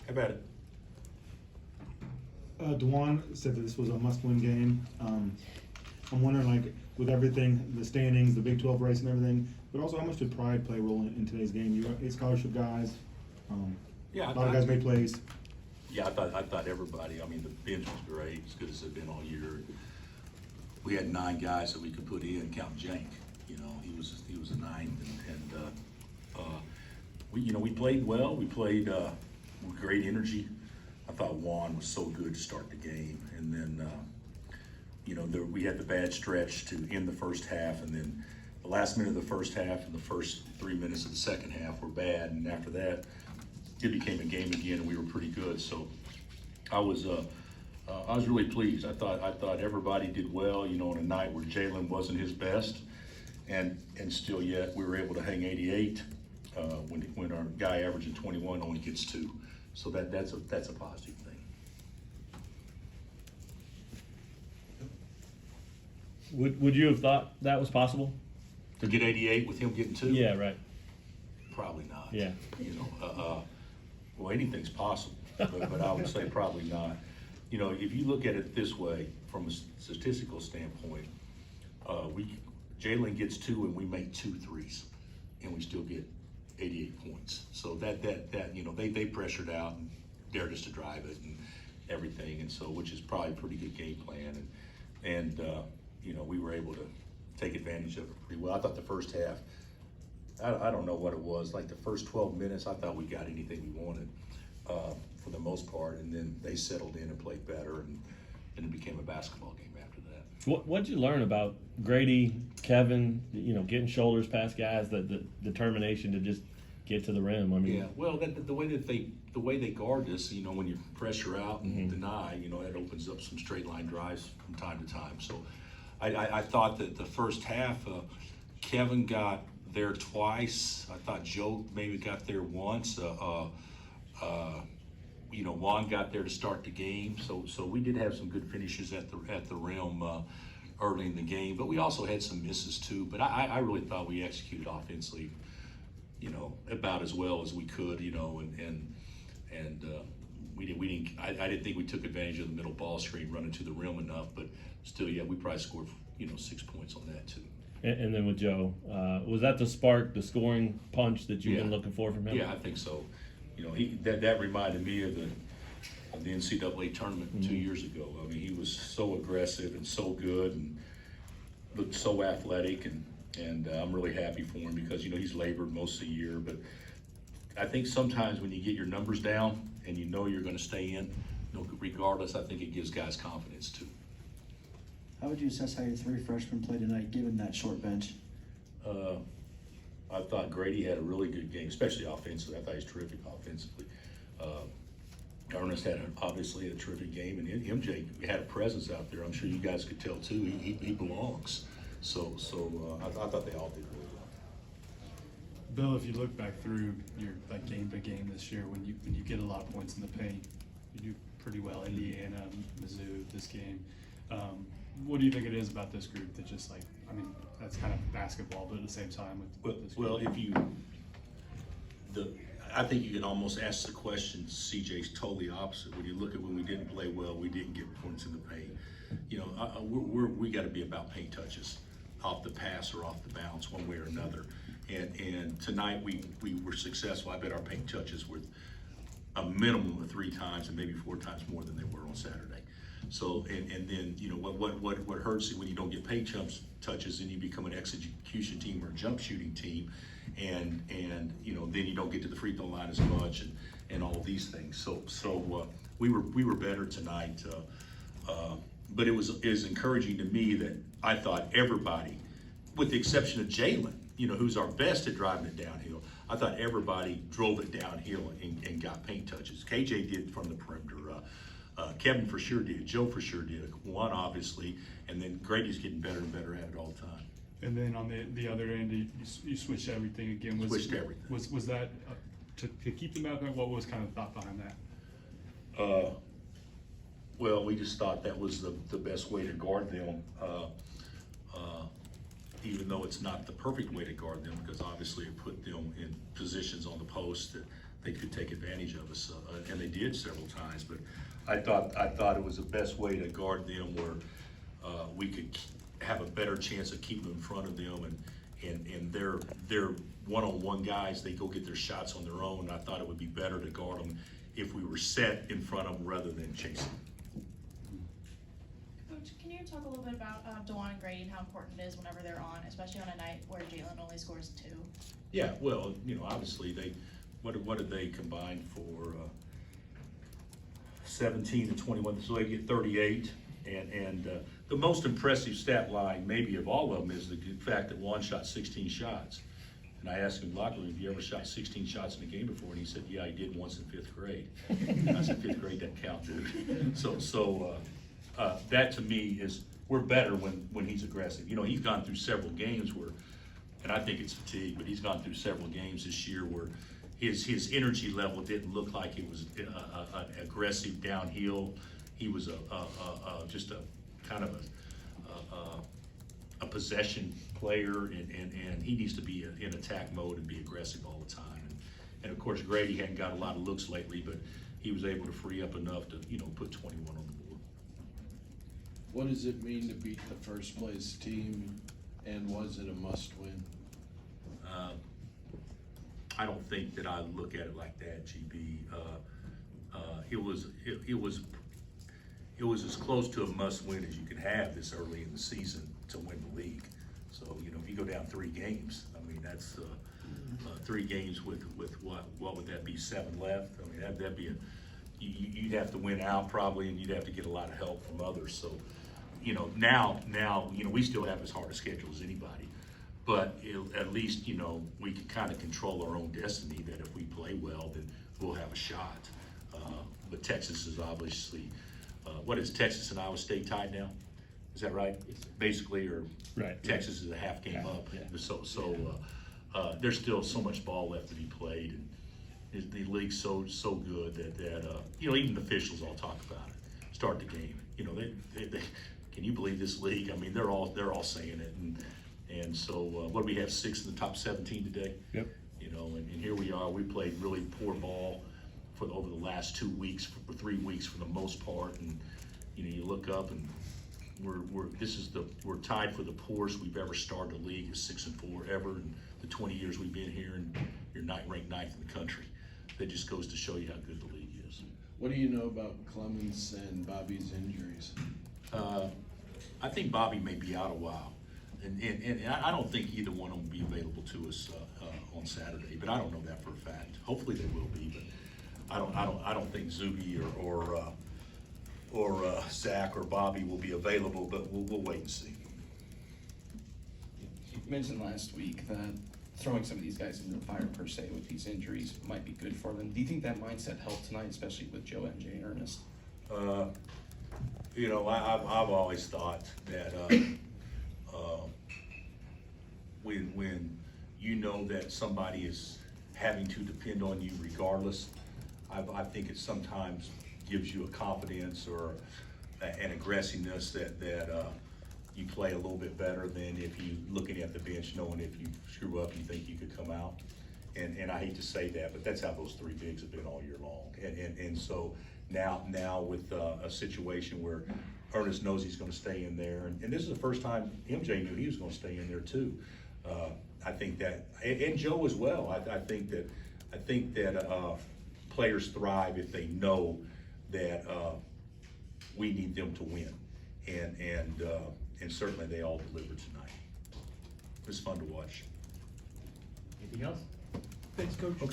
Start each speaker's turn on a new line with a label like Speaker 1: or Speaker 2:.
Speaker 1: How about it?
Speaker 2: Dewan said that this was a must-win game. I'm wondering, like, with everything, the standings, the Big 12 race and everything, but also how much did pride play a role in today's game? You got 8 scholarship guys.
Speaker 1: Yeah,
Speaker 2: a lot of guys made plays.
Speaker 1: Yeah, I thought everybody. I mean, the bench was great, as good as they've been all year. We had 9 guys that we could put in, count Jank. You know, he was a 9th, we played well. We played with great energy. I thought Juan was so good to start the game, and then we had the bad stretch to end the first half, and then the last minute of the first half and the first 3 minutes of the second half were bad, and after that, it became a game again, and we were pretty good. So I was really pleased. I thought everybody did well. You know, on a night where Jalen wasn't his best, and still yet we were able to hang 88 when our guy averaging 21 only gets 2. So that's a positive thing.
Speaker 3: Would you have thought that was possible?
Speaker 1: To get 88 with him getting 2?
Speaker 3: Yeah, right.
Speaker 1: Probably not.
Speaker 3: Yeah.
Speaker 1: You know, well, anything's possible, but I would say probably not. You know, if you look at it this way, from a statistical standpoint, Jalen gets 2 and we make 2 threes, and we still get 88 points. So that they pressured out and dared us to drive it and everything, and so which is probably a pretty good game plan, and we were able to take advantage of it pretty well. I thought the first half, I don't know what it was, like the first 12 minutes, I thought we got anything we wanted for the most part, and then they settled in and played better, and it became a basketball game after that.
Speaker 3: What'd you learn about Grady, Kevin? Getting shoulders past guys, the determination to just get to the rim. I mean,
Speaker 1: yeah. Well, the way they guard us, when you pressure out and deny, that opens up some straight line drives from time to time. So, I thought that the first half, Kevin got there twice. I thought Joe maybe got there once. Juan got there to start the game. So we did have some good finishes at the rim early in the game, but we also had some misses too. But I really thought we executed offensively, about as well as we could, and we didn't. I didn't think we took advantage of the middle ball screen running to the rim enough, but still, yeah, we probably scored 6 points on that too.
Speaker 3: And then with Joe, was that the spark, the scoring punch that you've been looking for from him?
Speaker 1: Yeah, I think so. That reminded me of the NCAA tournament 2 years ago. I mean, he was so aggressive and so good and looked so athletic, and I'm really happy for him because he's labored most of the year. But I think sometimes when you get your numbers down and you're going to stay in, regardless, I think it gives guys confidence too.
Speaker 4: How would you assess how your 3 freshmen played tonight, given that short bench?
Speaker 1: I thought Grady had a really good game, especially offensively. I thought he was terrific offensively. Ernest had obviously a terrific game, and MJ had a presence out there. I'm sure you guys could tell too. He belongs. So I thought they all did really well.
Speaker 5: Bill, if you look back through your game to game this year, when you get a lot of points in the paint, you do pretty well. Indiana, Mizzou, this game. What do you think it is about this group that just that's kind of basketball, but at the same time with this group?
Speaker 1: Well, I think you can almost ask the question. CJ's totally opposite. When you look at when we didn't play well, we didn't get points in the paint. We got to be about paint touches, off the pass or off the bounce, one way or another. And tonight we were successful. I bet our paint touches were a minimum of 3 times and maybe 4 times more than they were on Saturday. So and then what hurts is when you don't get paint touches and you become an execution team or a jump shooting team, and then you don't get to the free throw line as much and all of these things. So we were better tonight, but it was encouraging to me that I thought everybody, with the exception of Jalen, who's our best at driving it downhill, I thought everybody drove it downhill and got paint touches. KJ did from the perimeter. Kevin for sure did. Joe for sure did. Juan obviously, and then Grady's getting better and better at it all the time.
Speaker 5: And then on the other end, you switched everything again.
Speaker 1: Switched everything.
Speaker 5: Was that to keep them out there? What was kind of the thought behind that?
Speaker 1: Well, we just thought that was the best way to guard them. Even though it's not the perfect way to guard them, because obviously it put them in positions on the post they could take advantage of us, and they did several times. But I thought it was the best way to guard them, where we could have a better chance of keeping in front of them, and their one-on-one guys, they go get their shots on their own. I thought it would be better to guard them if we were set in front of them rather than chasing.
Speaker 6: Coach, can you talk a little bit about DeJuan and Grady and how important it is whenever they're on, especially on a night where Jalen only scores 2?
Speaker 1: Yeah, well, obviously what did they combine for? 17 and 21, so they get 38. And the most impressive stat line maybe of all of them is the fact that Juan shot 16 shots. And I asked him in the locker room, have you ever shot 16 shots in a game before? And he said, yeah, I did once in 5th grade. I said, 5th grade doesn't count, dude. So that to me is, we're better when he's aggressive. He's gone through several games where, and I think it's fatigue, but he's gone through several games this year where his energy level didn't look like it was an aggressive downhill. He was just a kind of a possession player, and he needs to be in attack mode and be aggressive all the time. And of course, Grady hadn't got a lot of looks lately, but he was able to free up enough to put 21 on the board.
Speaker 7: What does it mean to beat the first place team, and was it a must-win?
Speaker 1: I don't think that I look at it like that, GB. It was as close to a must-win as you could have this early in the season to win the league. So if you go down 3 games, I mean that's 3 games with what would that be, 7 left? I mean that'd be you'd have to win out probably, and you'd have to get a lot of help from others. So now we still have as hard a schedule as anybody. But at least, we can kind of control our own destiny, that if we play well, then we'll have a shot. But Texas is obviously, what is Texas and Iowa State tied now? Is that right? Basically, or
Speaker 3: Right.
Speaker 1: Texas is a half game up.
Speaker 3: Yeah.
Speaker 1: So there's still so much ball left to be played, and the league's so good that even the officials all talk about it. Start the game. They can you believe this league? I mean, they're all saying it. And so, what do we have, 6 in the top 17 today?
Speaker 3: Yep.
Speaker 1: And here we are. We played really poor ball over the last 2 weeks, for 3 weeks for the most part. And you look up and we're tied for the poorest we've ever started a league, is 6-4 ever in the 20 years we've been here, and you're ranked 9th in the country. That just goes to show you how good the league is.
Speaker 7: What do you know about Clemens and Bobby's injuries?
Speaker 1: I think Bobby may be out a while. And I don't think either one of them will be available to us on Saturday, but I don't know that for a fact. Hopefully they will be, but I don't think Zuby or Zach or Bobby will be available. But we'll wait and see.
Speaker 8: You mentioned last week that throwing some of these guys into the fire per se with these injuries might be good for them. Do you think that mindset helped tonight, especially with Joe, MJ, and Ernest?
Speaker 1: I've always thought that. When you know that somebody is having to depend on you regardless, I think it sometimes gives you a confidence or an aggressiveness that you play a little bit better than if you looking at the bench knowing if you screw up you think you could come out. And I hate to say that, but that's how those 3 bigs have been all year long. And so now with a situation where Ernest knows he's going to stay in there, and this is the first time MJ knew he was going to stay in there too. I think that, and Joe as well. I think that players thrive if they know that we need them to win, and certainly they all delivered tonight. It was fun to watch.
Speaker 9: Anything else? Thanks, Coach.